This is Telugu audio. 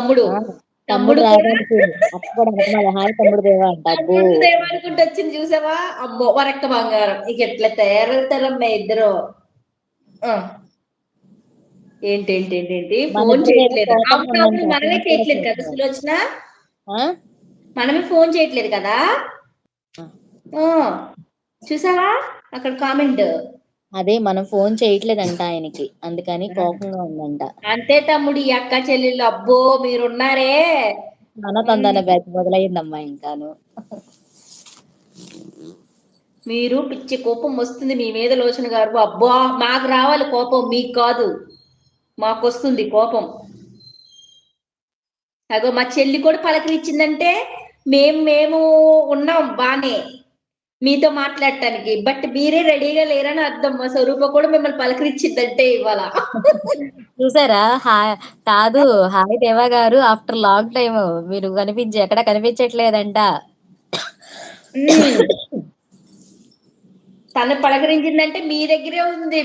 తమ్ముడు. ఆ! తమ్ముడు తమ్ముడు కూడా రాగంటిని. అప్పుడు ఎనకమాల హాయ్ తమ్ముడు దేవా అంట. అబ్బో! తమ్ముడు దేవా అనుకుంటూ వచ్చింది చూసావా? అమ్మో! వరక్క బంగారం. ఇక ఎట్లా తయారవుతారమ్మా ఇద్దరు. ఆ! ఏంటేంటేంటేంటి ఫోను మనిద్దరేమో చేయట్లేదు. కోపంగా అవును. ఉందంట. అవును. మనమే ఫోను కూడా చేయట్లేదు కదా చేస్తున్నారు. సులోచన? ఆ? మనమే ఫోను చేయట్లేదు కదా! ఆ! ఆ! చూసావా? అక్కడ కామెంట్. అదే మనం ఫోను చేయట్లేదంట ఆయనకి. అందుకని ఆ! కోపంగా ఉందంట. అంతే తమ్ముడు ఈ అక్క చెల్లెళ్ళు అబ్బో! మీరున్నారే. తానాతందన హ్మ్. బ్యాచ్ మొదలయిందమ్మా ఇంకాను. మీరు పిచ్చి కోపం వస్తుంది మీ మీద లోచన గారు. అబ్బా! మాకు రావాలి కోపం మీకు కాదు. మాకొస్తుంది కోపం. అగో మా చెల్లి కూడా పలకరించిందంటే మేము ఉన్నాం బానే. మీతో మాట్లాడటానికి. బట్ మీరే రెడీగా లేరని అర్థం. మా స్వరూప కూడా మిమ్మల్ని పలకరించిందంటే ఇవాళ. చూసారా? కాదు. హాయ్ దేవా గారు ఆఫ్టర్ లాంగ్ టైమ్ మీరు ఎక్కడ కనిపించట్లేదంట. హ్మ్. తను పలకరించిందంటే మీ దగ్గరే ఉంది.